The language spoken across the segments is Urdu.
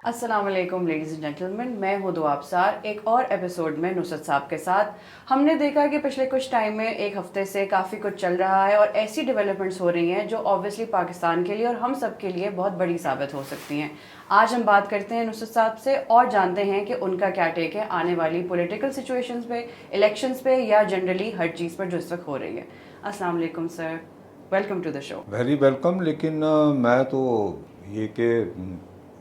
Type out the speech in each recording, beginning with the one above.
السلام علیکم لیڈیز اینڈ جینٹلمین، میں ہوں دعا ابصار ایک اور ایپیسوڈ میں نصرت صاحب کے ساتھ۔ ہم نے دیکھا کہ پچھلے کچھ ٹائم میں ایک ہفتے سے کافی کچھ چل رہا ہے اور ایسی ڈیولپمنٹس ہو رہی ہیں جو آبویسلی پاکستان کے لیے اور ہم سب کے لیے بہت بڑی ثابت ہو سکتی ہیں۔ آج ہم بات کرتے ہیں نصرت صاحب سے اور جانتے ہیں کہ ان کا کیا ٹیک ہے آنے والی پولیٹیکل سچویشنز پہ، الیکشنز پہ یا جنرلی ہر چیز پر جو اس وقت ہو رہی ہے۔ السلام علیکم sir, welcome to the show. Very welcome. لیکن میں تو یہ کہ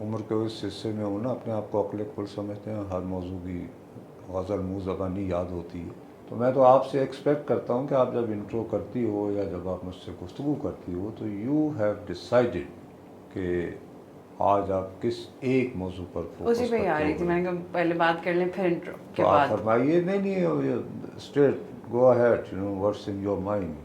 عمر کے اس حصے میں ہوں نا، اپنے آپ کو عقل کل سمجھتے ہیں، ہر موضوع کی غزل منہ زبانی یاد ہوتی ہے، تو میں تو آپ سے ایکسپیکٹ کرتا ہوں کہ آپ جب انٹرو کرتی ہو یا جب آپ مجھ سے گفتگو کرتی ہو تو یو ہیو ڈیسائیڈڈ کہ آج آپ کس ایک موضوع پر فوکس اسی پہ ہی آ رہی تھی، میں نے کہا پہلے بات کر لیں پھر انٹرو کے تو بعد۔ آپ فرمائیے۔ نہیں straight go ahead, what's in your mind.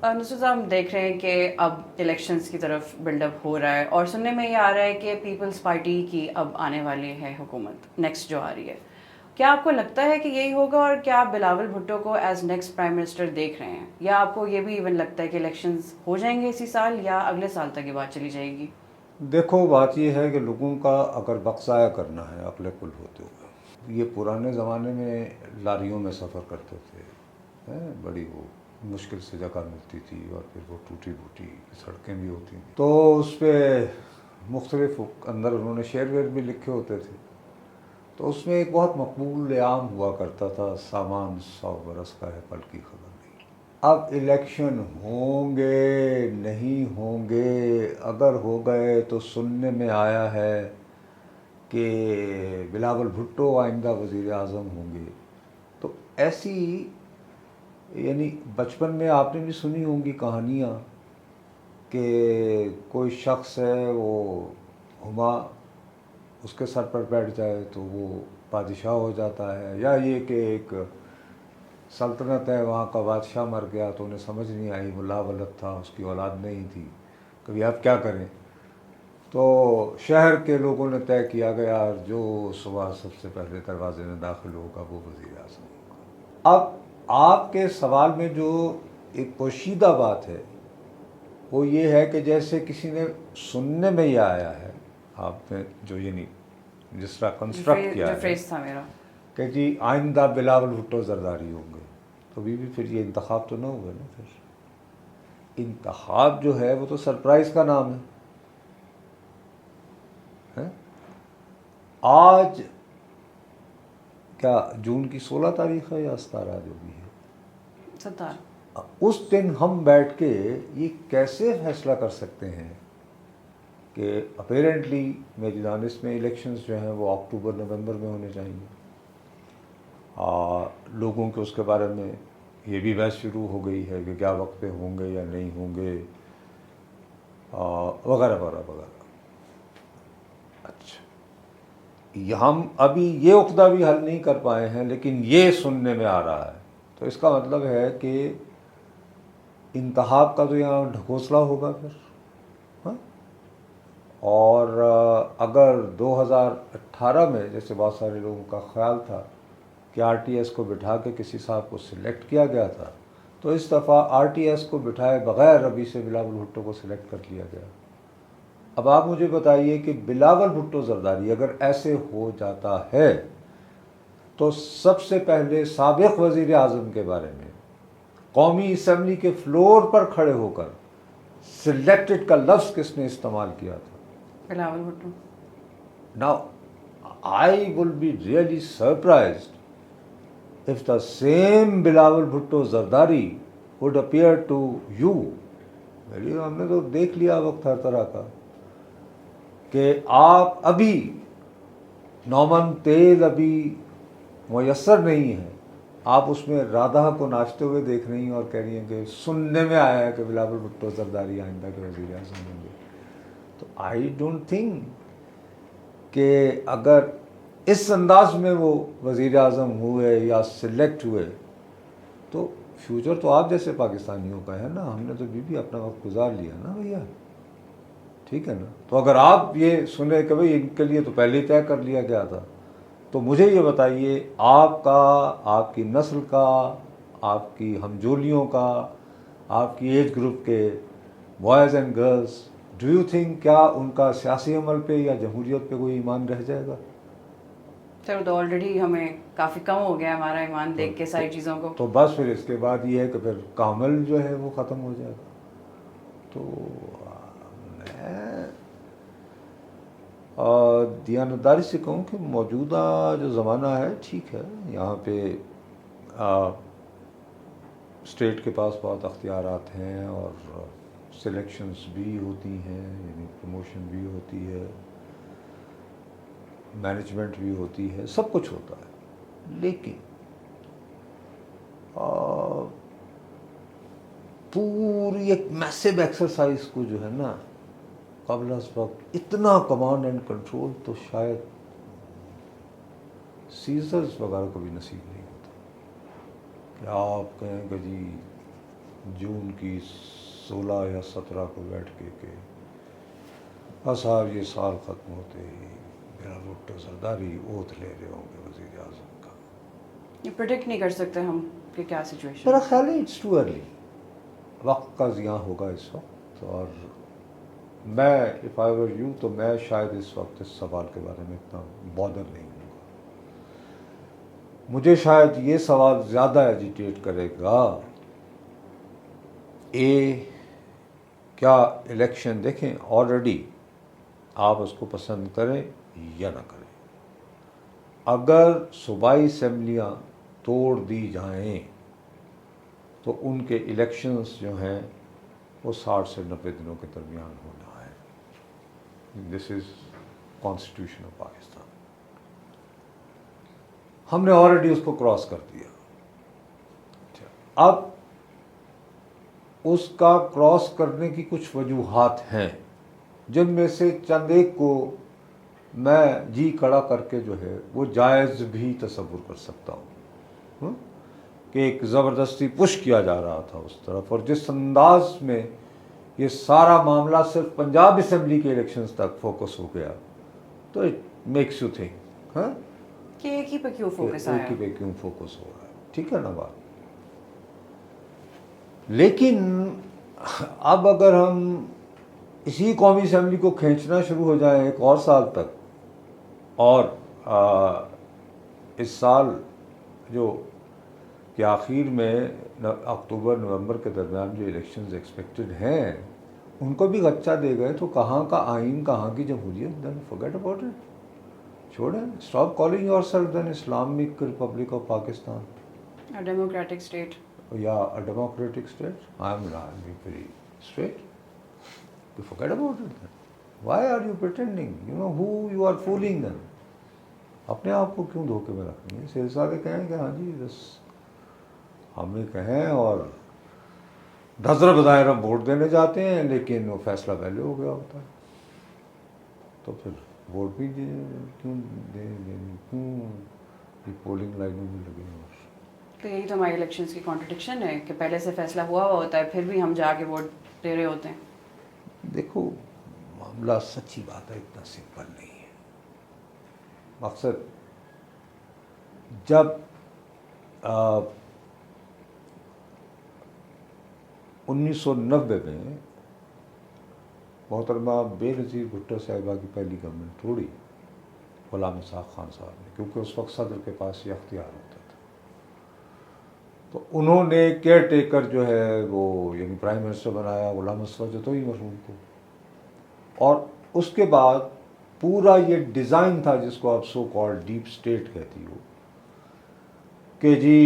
Nusrat sahab, ہم دیکھ رہے ہیں کہ اب الیکشنز کی طرف بلڈ اپ ہو رہا ہے اور سننے میں یہ آ رہا ہے کہ پیپلز پارٹی کی اب آنے والی ہے حکومت، نیکسٹ جو آ رہی ہے۔ کیا آپ کو لگتا ہے کہ یہی ہوگا اور کیا آپ بلاول بھٹو کو ایز نیکسٹ پرائم منسٹر دیکھ رہے ہیں، یا آپ کو یہ بھی ایون لگتا ہے کہ الیکشنز ہو جائیں گے اسی سال یا اگلے سال تک یہ بات چلی جائے گی؟ دیکھو، بات یہ ہے کہ لوگوں کا اگر وقت ضائع کرنا ہے عقل کل ہوتے ہوئے، یہ پرانے زمانے میں لاریوں میں سفر کرتے تھے، بڑی وہ مشکل سے جگہ ملتی تھی اور پھر وہ ٹوٹی پھوٹی سڑکیں بھی ہوتی تھیں، تو اس پہ مختلف اندر انہوں نے شعر ویر بھی لکھے ہوتے تھے، تو اس میں ایک بہت مقبول عام ہوا کرتا تھا، سامان 100 برس کا ہے پل کی خبر نہیں۔ اب الیکشن ہوں گے نہیں ہوں گے، اگر ہو گئے تو سننے میں آیا ہے کہ بلاول بھٹو آئندہ وزیر اعظم ہوں گے، تو ایسی یعنی بچپن میں آپ نے بھی سنی ہوں گی کہانیاں کہ کوئی شخص ہے، وہ ہما اس کے سر پر بیٹھ جائے تو وہ بادشاہ ہو جاتا ہے، یا یہ کہ ایک سلطنت ہے، وہاں کا بادشاہ مر گیا تو انہیں سمجھ نہیں آئی، وہ لا ولد تھا، اس کی اولاد نہیں تھی، کبھی آپ کیا کریں، تو شہر کے لوگوں نے طے کیا گیا جو صبح سب سے پہلے دروازے میں داخل ہوگا وہ وزیر اعظم ہوگا۔ اب آپ کے سوال میں جو ایک پوشیدہ بات ہے وہ یہ ہے کہ جیسے کسی نے سننے میں یہ آیا ہے، آپ نے جو یعنی جس طرح کنسٹرکٹ کیا جو ہے فریز تھا میرا کہ جی آئندہ بلاول بھٹو زرداری ہوں گے، تو بھی پھر یہ انتخاب تو نہ ہوئے نا۔ پھر انتخاب جو ہے وہ تو سرپرائز کا نام ہے۔ آج کیا جون کی 16 تاریخ ہے یا 17 جو بھی ہے، 17۔ اس دن ہم بیٹھ کے یہ کیسے فیصلہ کر سکتے ہیں کہ اپیرنٹلی میری دانش میں الیکشنز جو ہیں وہ اکتوبر نومبر میں ہونے چاہیے، لوگوں کے اس کے بارے میں یہ بھی بحث شروع ہو گئی ہے کہ کیا وقت پہ ہوں گے یا نہیں ہوں گے، وغیرہ وغیرہ وغیرہ۔ اچھا، ہم ابھی یہ عقدہ بھی حل نہیں کر پائے ہیں، لیکن یہ سننے میں آ رہا ہے، تو اس کا مطلب ہے کہ انتخاب کا تو یہاں ڈھکوسلا ہوگا پھر، ہاں؟ اور اگر 2018 میں جیسے بہت سارے لوگوں کا خیال تھا کہ آر ٹی ایس کو بٹھا کے کسی صاحب کو سلیکٹ کیا گیا تھا، تو اس دفعہ آر ٹی ایس کو بٹھائے بغیر ابھی سے بلاول بھٹو کو سلیکٹ کر لیا گیا۔ اب آپ مجھے بتائیے کہ بلاول بھٹو زرداری اگر ایسے ہو جاتا ہے تو سب سے پہلے سابق وزیر اعظم کے بارے میں قومی اسمبلی کے فلور پر کھڑے ہو کر سلیکٹڈ کا لفظ کس نے استعمال کیا تھا؟ Bilawal Bhutto. Now, I will be really surprised if the same Bilawal Bhutto Zardari would appear to you. ہم نے تو دیکھ لیا وقت ہر طرح کا کہ آپ ابھی نومن تیل ابھی میسر نہیں ہے، آپ اس میں رادھا کو ناچتے ہوئے دیکھ رہی ہیں اور کہہ رہی ہیں کہ سننے میں آیا ہے کہ بلاول بھٹو زرداری آئندہ کے وزیر اعظم ہوں گے۔ تو آئی ڈونٹ تھنک کہ اگر اس انداز میں وہ وزیر اعظم ہوئے یا سلیکٹ ہوئے تو فیوچر تو آپ جیسے پاکستانیوں کا ہے نا، ہم نے تو بھی اپنا وقت گزار لیا نا بھیا، ٹھیک ہے نا۔ تو اگر آپ یہ سنیں کہ بھئی ان کے لیے تو پہلے ہی طے کر لیا گیا تھا، تو مجھے یہ بتائیے آپ کا، آپ کی نسل کا، آپ کی ہمجولیوں کا، آپ کی ایج گروپ کے boys and girls do you think کیا ان کا سیاسی عمل پہ یا جمہوریت پہ کوئی ایمان رہ جائے گا؟ سر تو آلریڈی ہمیں کافی کم ہو گیا ہمارا ایمان دیکھ کے ساری چیزوں کو. تو بس پھر اس کے بعد یہ ہے کہ پھر کامل جو ہے وہ ختم ہو جائے گا. تو میں دیانتداری سے کہوں کہ موجودہ جو زمانہ ہے ٹھیک ہے. یہاں پہ اسٹیٹ کے پاس بہت اختیارات ہیں اور سلیکشنز بھی ہوتی ہیں, یعنی پروموشن بھی ہوتی ہے, مینجمنٹ بھی ہوتی ہے, سب کچھ ہوتا ہے. لیکن پوری ایک میسو ایکسرسائز کو جو ہے نا قبل از وقت اتنا کمانڈ اینڈ کنٹرول تو شاید سیزرز وغیرہ کو بھی نصیب نہیں ہوتا کہ آپ کہیں کہ جی جون کی 16 یا 17 کو بیٹھ کے کہ صاحب یہ سال ختم ہوتے ہی میرا بھٹو زرداری اوتھ لے رہے ہوں گے وزیر اعظم کا. یہ پریڈکٹ نہیں کر سکتے ہم کہ کیا سچویشن. میرا خیال ہے اٹس ٹو ارلی, وقت کا ضیاع ہوگا اس وقت. اور میں اف آئی ور یو تو میں شاید اس وقت اس سوال کے بارے میں اتنا بادر نہیں ہوں گا. مجھے شاید یہ سوال زیادہ ایجیٹیٹ کرے گا کیا الیکشن دیکھیں آلریڈی آپ اس کو پسند کریں یا نہ کریں, اگر صوبائی اسمبلیاں توڑ دی جائیں تو ان کے الیکشنز جو ہیں وہ 60 سے 90 دنوں کے درمیان ہونا ہے. دس از کانسٹیٹیوشن آف پاکستان. ہم نے آلریڈی اس کو کراس کر دیا. اب اس کا کراس کرنے کی کچھ وجوہات ہیں جن میں سے چند ایک کو میں جی کھڑا کر کے جو ہے وہ جائز بھی تصور کر سکتا ہوں کہ ایک زبردستی پش کیا جا رہا تھا اس طرف, اور جس انداز میں یہ سارا معاملہ صرف پنجاب اسمبلی کے الیکشنز تک فوکس ہو گیا تو اٹ میکس یو تھنک کہ ایک ہی پہ کیوں فوکس آیا, ایک ہی پہ کیوں فوکس ہو رہا ہے. ٹھیک ہے نا بات. لیکن اب اگر ہم اسی قومی اسمبلی کو کھینچنا شروع ہو جائیں ایک اور سال تک, اور اس سال جو کہ آخر میں اکتوبر نومبر کے درمیان جو الیکشنز ایکسپیکٹڈ ہیں ان کو بھی غچہ دے گئے تو کہاں کا آئین, کہاں کی جمہوریت. Then forget about it. چھوڑیں. Stop calling yourself then Islamic Republic of Pakistan democratic state یا a democratic state. I'm being very straight. You forget about it then. Why are you pretending? You know who you are fooling then. اپنے آپ کو کیوں دھوکے میں رکھیں گے؟ سیرسا کے کہیں کہ ہاں جی بس ہمیں کہیں اور نظر بظاہر ہم ووٹ دینے جاتے ہیں لیکن وہ فیصلہ پہلے ہو گیا ہوتا ہے. تو پھر ووٹ بھی کیوں پولنگ لائنوں میں لگے ہیں. تو یہی تو ہماری الیکشنز کی کانٹرڈکشن ہے کہ پہلے سے فیصلہ ہوا ہوتا ہے پھر بھی ہم جا کے ووٹ دے رہے ہوتے ہیں. دیکھو معاملہ سچی بات ہے اتنا سمپل نہیں ہے. مقصد جب 1990 میں محترمہ بے نظیر بھٹو صاحبہ کی پہلی گورنمنٹ توڑی غلام اسحاق خان صاحب نے, کیونکہ اس وقت صدر کے پاس یہ اختیار ہوتا تھا, تو انہوں نے کیئر ٹیکر جو ہے وہ یعنی پرائم منسٹر بنایا غلام مصطفیٰ جتوئی مرحوم کو. اور اس کے بعد پورا یہ ڈیزائن تھا جس کو آپ سو کالڈ ڈیپ اسٹیٹ کہتی ہو کہ جی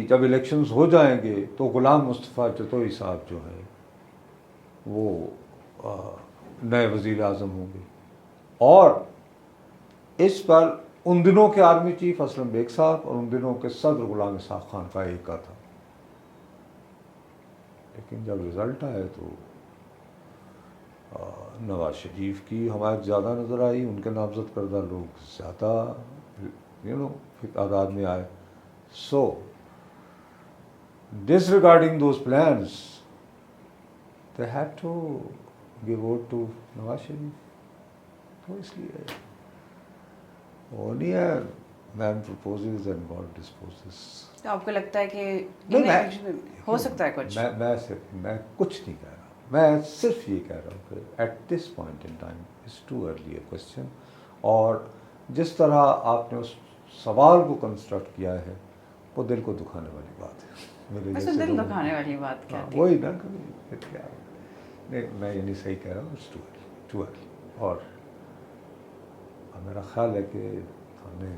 جب الیکشنز ہو جائیں گے تو غلام مصطفیٰ جتوئی صاحب جو ہے وہ نئے وزیر اعظم ہوں گے. اور اس پر ان دنوں کے آرمی چیف اسلم بیگ صاحب اور ان دنوں کے صدر غلام اسحاق خان کا ایک کا تھا. لیکن جب رزلٹ آئے تو نواز شریف کی حمایت زیادہ نظر آئی, ان کے نامزد کردہ لوگ زیادہ تعداد میں آئے. سو disregarding those plans they had to give vote to Nawaz Sharif. تو اس لیے وہ نہیں ہے مین proposes and God disposes. تو آپ کو لگتا ہے کہ نہیں ہو سکتا ہے کچھ؟ میں کچھ نہیں کہہ رہا. میں صرف یہ کہہ رہا ہوں کہ at this point in time is too early a question. اور جس طرح آپ نے اس سوال کو کنسٹرکٹ کیا ہے وہ دل کو دکھانے والی بات ہے. میرے ویسے دل دکھانے والی بات کیا تھی؟ وہی نا پھر کیا نہیں, میں یہ نہیں صحیح کہہ رہا ہوں, اٹس ٹو ارلی. اور میرا خیال ہے کہ ہمیں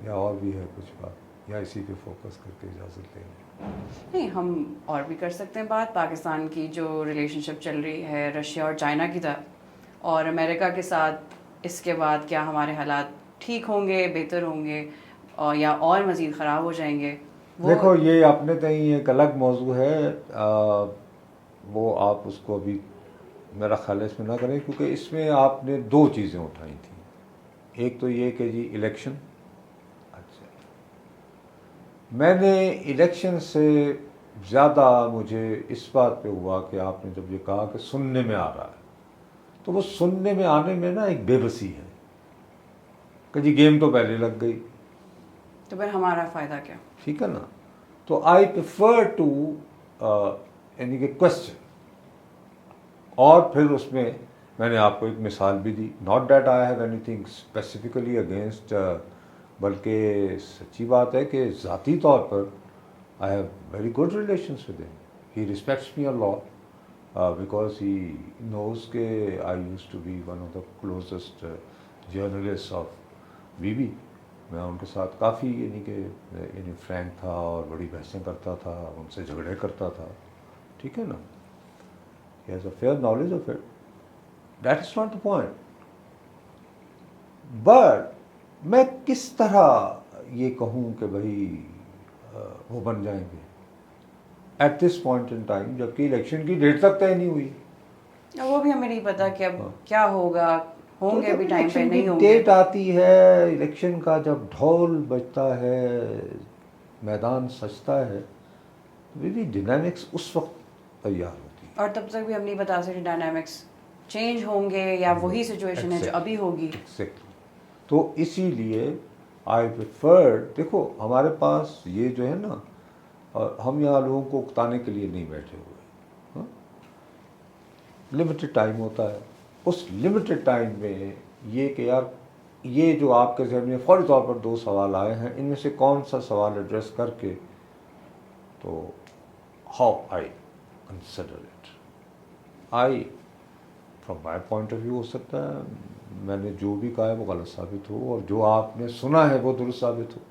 یا اور بھی ہے کچھ بات, یا اسی پہ فوکس کر کے اجازت لیں گے. نہیں, ہم اور بھی کر سکتے ہیں بات. پاکستان کی جو ریلیشن شپ چل رہی ہے رشیا اور چائنا کی طرف اور امریکہ کے ساتھ, اس کے بعد کیا ہمارے حالات ٹھیک ہوں گے, بہتر ہوں گے, یا اور مزید خراب ہو جائیں گے؟ دیکھو یہ اپنے تئیں ایک الگ موضوع ہے, وہ آپ اس کو ابھی میرا خیال ہے اس میں نہ کریں, کیونکہ اس میں آپ نے دو چیزیں اٹھائی تھیں. ایک تو یہ کہ جی الیکشن, اچھا میں نے الیکشن سے زیادہ مجھے اس بات پہ ہوا کہ آپ نے جب یہ کہا کہ سننے میں آ رہا ہے, تو وہ سننے میں آنے میں نا ایک بے بسی ہے کہ جی گیم تو پہلے لگ گئی, تو پھر ہمارا فائدہ کیا؟ ٹھیک ہے نا. تو آئی پریفر ٹو یعنی کہ کوشچن, اور پھر اس میں نے آپ کو ایک مثال بھی دی. Not that I have anything specifically against, بلکہ سچی بات ہے کہ ذاتی طور پر I have very good relations with him. He respects me a lot because he knows کہ I used to be one of the closest journalist of Bibi. میں ان کے ساتھ کافی یعنی فرینک تھا اور بڑی بحثیں کرتا تھا, ان سے جھگڑے کرتا تھا, ٹھیک ہے نا. He has a fair knowledge of it, that is not the point. But میں کس طرح یہ کہوں کہ بھائی وہ بن جائیں گے at this point in time, جبکہ الیکشن کی ڈیٹ تک طے نہیں ہوئی. وہ بھی ہمیں نہیں پتا کہ اب کیا ہوگا, ہوں گے بھی ٹائم پہ, نہیں ہوں گے. ڈیٹ آتی ہے الیکشن کا, جب ڈھول بجتا ہے, میدان سجتا ہے, ڈینامکس اس وقت تیار ہوتی ہے. اور تب تک بھی ہم نہیں بتا سکتے ڈائنامکس چینج ہوں گے یا وہی سچویشن ہے جو ابھی ہوگی. تو اسی لیے آئی پریفر, دیکھو ہمارے پاس یہ جو ہے نا, ہم یہاں لوگوں کو اکتانے کے لیے نہیں بیٹھے ہوئے. لمیٹڈ ٹائم ہوتا ہے, اس لمیٹڈ ٹائم میں یہ کہ یار یہ جو آپ کے ذہن میں فوری طور پر دو سوال آئے ہیں, ان میں سے کون سا سوال ایڈریس کر کے, تو how I consider it. I from my point of view ہو سکتا ہے میں نے جو بھی کہا ہے وہ غلط ثابت ہو, اور جو آپ نے سنا ہے وہ درست ثابت ہو,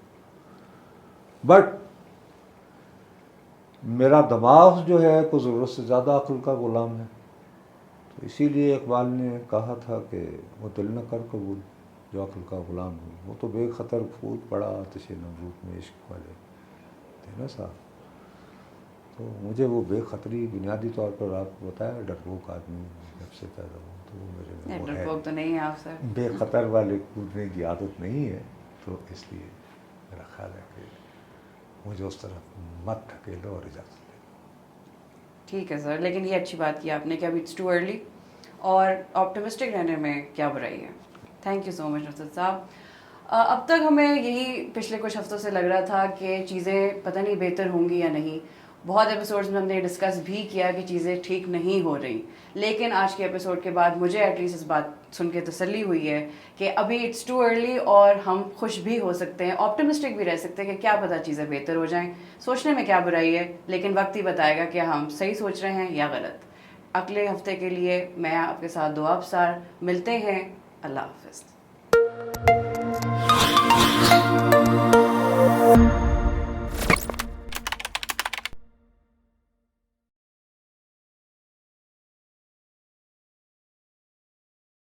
بٹ میرا دماغ جو ہے کوئی ضرورت سے زیادہ عقل کا غلام ہے. تو اسی لیے اقبال نے کہا تھا کہ وہ دل نہ کر قبول جو عقل کا غلام ہو. وہ تو بے خطر پھول پڑا آتش نمرود میں عشق والے تھے نا صاحب. تو مجھے وہ بے خطری بنیادی طور پر آپ کو بتایا, ڈرپوک آدمی جب سے پیدا ہوں تو وہ میرے میں وہ ہے. ڈرپوک تو نہیں ہے آپ سر, بے خطر والے کودنے کی عادت نہیں ہے, تو اس لیے میرا خیال ہے کہ مجھے اس طرح مت دھکیلو اور اجازت دے. ٹھیک ہے سر, لیکن یہ اچھی بات کی آپ نے کہ ابھی اٹس ٹو ارلی, اور آپٹمسٹک رہنے میں کیا برائی ہے. تھینک یو سو مچ نصرت صاحب. اب تک ہمیں یہی پچھلے کچھ ہفتوں سے لگ رہا تھا کہ چیزیں پتہ نہیں بہتر ہوں گی یا نہیں. بہت ایپیسوڈز میں ہم نے ڈسکس بھی کیا کہ چیزیں ٹھیک نہیں ہو رہی, لیکن آج کے ایپیسوڈ کے بعد مجھے ایٹ لیسٹ اس بات سن کے تسلی ہوئی ہے کہ ابھی اٹس ٹو ارلی, اور ہم خوش بھی ہو سکتے ہیں, آپٹمسٹک بھی رہ سکتے ہیں کہ کیا پتہ چیزیں بہتر ہو جائیں. سوچنے میں کیا برائی ہے, لیکن وقت ہی بتائے گا کہ ہم صحیح سوچ رہے ہیں یا غلط. اگلے ہفتے کے لیے میں آپ کے ساتھ دعا ابصار ملتے ہیں. اللہ حافظ.